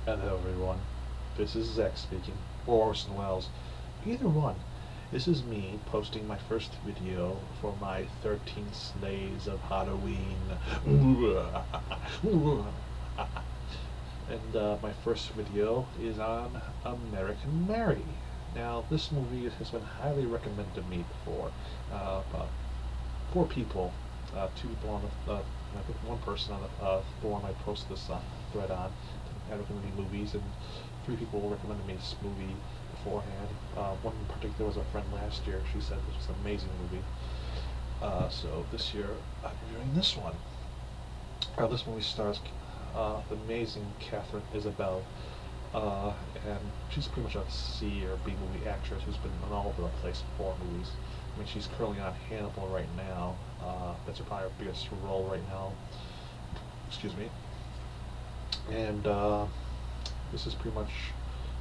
Hello everyone, this is Zechs speaking, or Orson Welles, either one. This is me posting my first video for my 13 Days of Halloween. And my first video is on American Mary. Now, this movie has been highly recommended to me before. About four people, two people on I think one person on the one I posted this thread on, had recommended me movies, and three people recommended me this movie beforehand. One in particular was a friend last year. She said this was an amazing movie. So this year I'm reviewing this one. This movie stars the amazing Catherine Isabel, and she's pretty much a C or B movie actress who's been all over the place in horror movies. I mean, she's currently on Hannibal right now. That's probably her biggest role right now. Excuse me. And this is pretty much,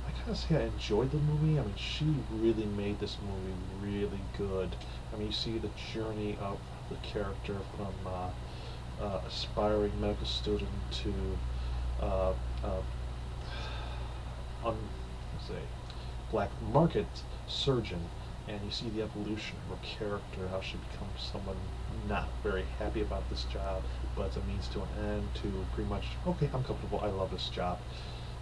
I kind of say I enjoyed the movie. I mean, she really made this movie really good. I mean, you see the journey of the character from aspiring medical student to uh, uh, let's say, black market surgeon, and you see the evolution of her character, how she becomes someone not very happy about this job, but it's a means to an end, to pretty much, okay, I'm comfortable, I love this job.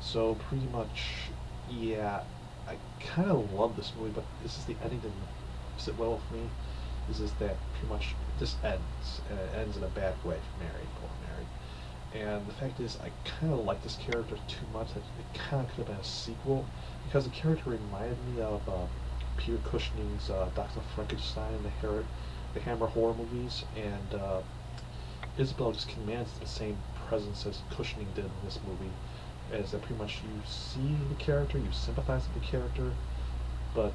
So pretty much, yeah, I kind of love this movie, but this is the ending didn't sit well with me. This is that pretty much this ends, and it ends in a bad way for Mary, poor Mary. And the fact is, I kind of like this character too much. It kind of could have been a sequel, because the character reminded me of Peter Cushing's Dr. Frankenstein, the Hammer horror movies, and Isabel just commands the same presence as Cushing did in this movie, as that pretty much you see the character, you sympathize with the character, but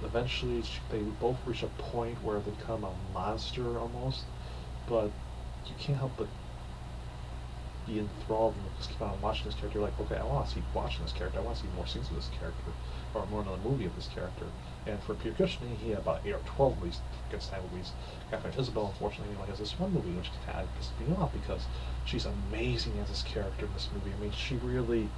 eventually they both reach a point where they become a monster almost, but you can't help but be enthralled and just keep on watching this character. You're like, okay, I want to keep watching this character. I want to see more scenes of this character, or more another movie of this character. And for Peter Cushing, he had about 8 or 12 movies, Frankenstein movies. Catherine Isabel, unfortunately, only has this one movie, which kind of pisses me off because she's amazing as this character in this movie. I mean, she really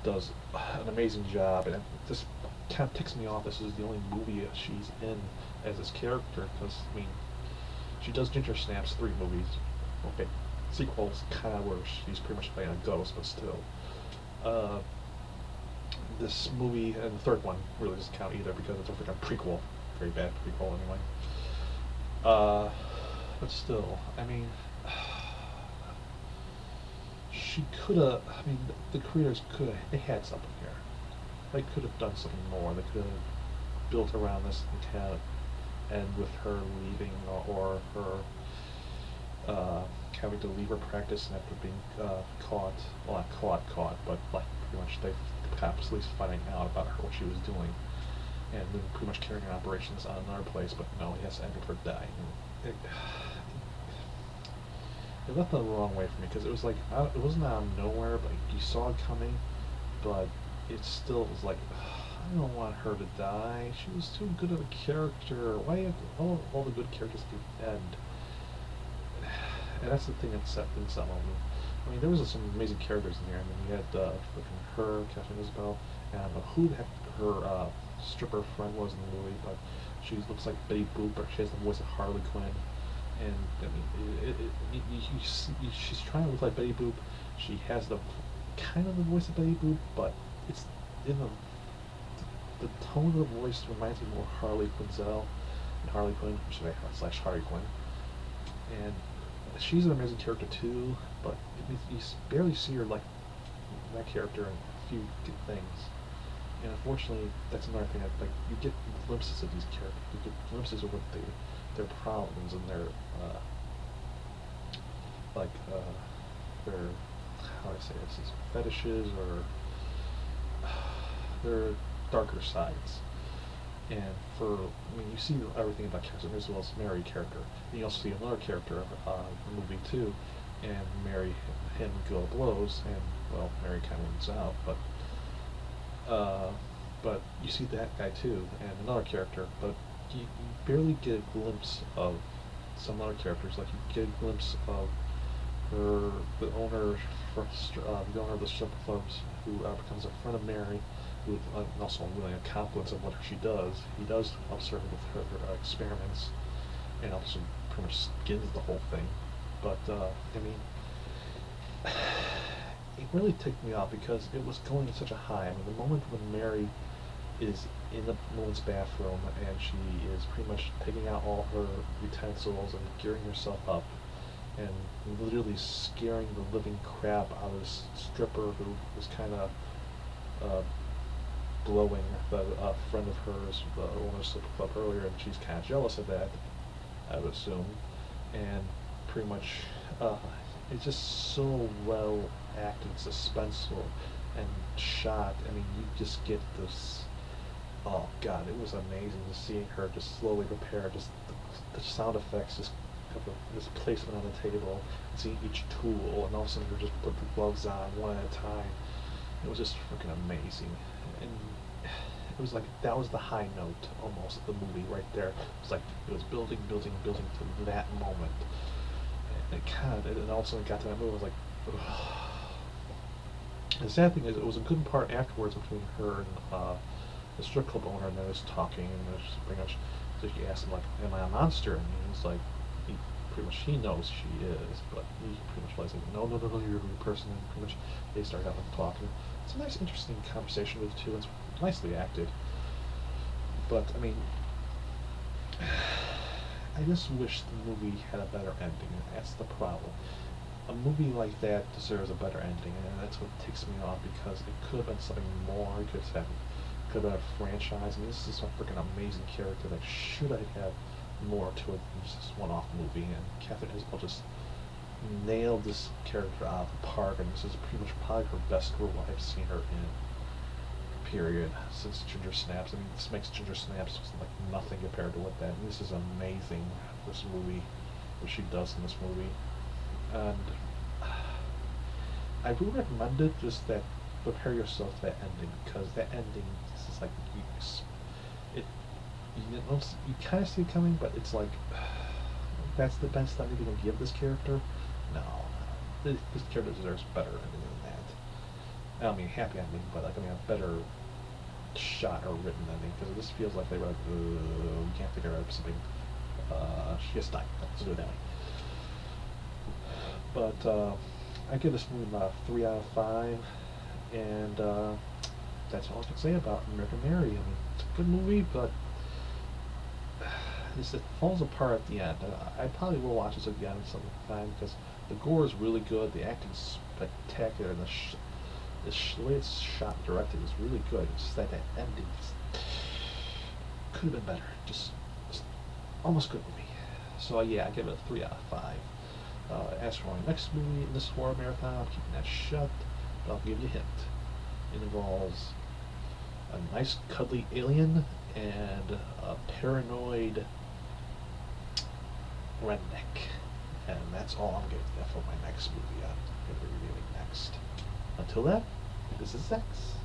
does an amazing job, and it just kind of ticks me off. This is the only movie that she's in as this character, because, I mean, she does Ginger Snaps 3 movies. Okay, sequels kind of where she's pretty much playing a ghost, but still. This movie and the third one really doesn't count either because it's a freaking prequel. Very bad prequel anyway. But still, I mean, she could have, I mean, the creators could have, they had something here. They could have done something more. They could have built around this and kind of end with her leaving, or her having to leave her practice and after being caught, well not caught, but like pretty much they perhaps at least finding out about her, what she was doing, and then pretty much carrying on operations on another place, but no, he has to end with her dying. It left the wrong way for me, because it was like, it wasn't out of nowhere, but you saw it coming, but it still was like, I don't want her to die. She was too good of a character. Why do you have all the good characters at the end? And that's the thing that set things up on me. I mean, there was some amazing characters in here. I mean, you had her, Catherine Isabel, and I don't know who the heck her stripper friend was in the movie, but she looks like Betty Boop, or she has the voice of Harley Quinn. And I mean, she's trying to look like Betty Boop. She has the kind of the voice of Betty Boop, but it's in the tone of the voice reminds me more of Harley Quinzel and Harley Quinn, slash Harley Quinn. And she's an amazing character too, but you barely see her like that character in a few things. And unfortunately, that's another thing. Like, you get glimpses of these characters. You get glimpses of what their problems and their their, how do I say this, is fetishes, or their darker sides. And I mean, you see everything about Catherine Isabel's Mary character. And you also see another character in the movie too, and him go blows, and well, Mary kind of wins out, but you see that guy too, and another character, but you barely get a glimpse of some other characters. Like, you get a glimpse of the owner, the owner of the strip clubs, who becomes a friend of Mary, who also really a complex of what she does. He does observe with her experiments, and also pretty much skins the whole thing. But I mean, it really ticked me off because it was going at such a high. I mean, the moment when Mary is in the woman's bathroom and she is pretty much taking out all her utensils and gearing herself up and literally scaring the living crap out of this stripper who was kind of uh, blowing the friend of hers, the owner of the strip club earlier, and she's kind of jealous of that, I would assume. And pretty much, uh, it's just so well acted, suspenseful, and shot. I mean, you just get this. Oh God, it was amazing just seeing her just slowly prepare, just the sound effects, just of this placement on the table, seeing each tool, and all of a sudden her just put the gloves on one at a time. It was just freaking amazing, and it was like that was the high note almost of the movie right there. It was like it was building, building, building to that moment, and it kind of, and all of a sudden it got to that movie. I was like, ugh. The sad thing is, it was a good part afterwards between her and the strip club owner, and they was talking, and it was just pretty much. So she asked him like, "Am I a monster?" And he was like, he pretty much he knows she is, but he pretty much was like, "No, no, no, no, you're a good person." And pretty much they started having talking. It's a nice, interesting conversation with the two. It's nicely acted, but I mean, I just wish the movie had a better ending, and that's the problem. A movie like that deserves a better ending, and that's what ticks me off because it could have been something more. It could have been a franchise. I mean, this is a freaking amazing character that should have had more to it than just this one-off movie. And Catherine Isabel just nailed this character out of the park, and this is pretty much probably her best role I've seen her in. Period. Since Ginger Snaps. I mean, this makes Ginger Snaps like nothing compared to what that. And this is amazing. This movie, what she does in this movie. And I would recommend it, just that prepare yourself for that ending, because that ending is like it you kind of see it coming, but it's like that's the best ending you can give this character. No, this character deserves a better ending than that. I don't mean happy ending, but like I mean a better shot or written ending, because this feels like they were like, we can't figure out something. She just died. Let's do it that way. But I give this movie about a 3 out of 5, and that's all I can say about American Mary. I mean, it's a good movie, but it falls apart at the end. I probably will watch this again sometime because the gore is really good, the acting's spectacular, and the way it's shot and directed is really good. It's just that ending could have been better. Just almost good movie. So yeah, I give it a 3 out of 5. As for my next movie in this horror marathon, I'm keeping that shut, but I'll give you a hint. It involves a nice cuddly alien and a paranoid redneck. And that's all I'm giving you for my next movie I'm going to be reviewing next. Until then, this is Zechs.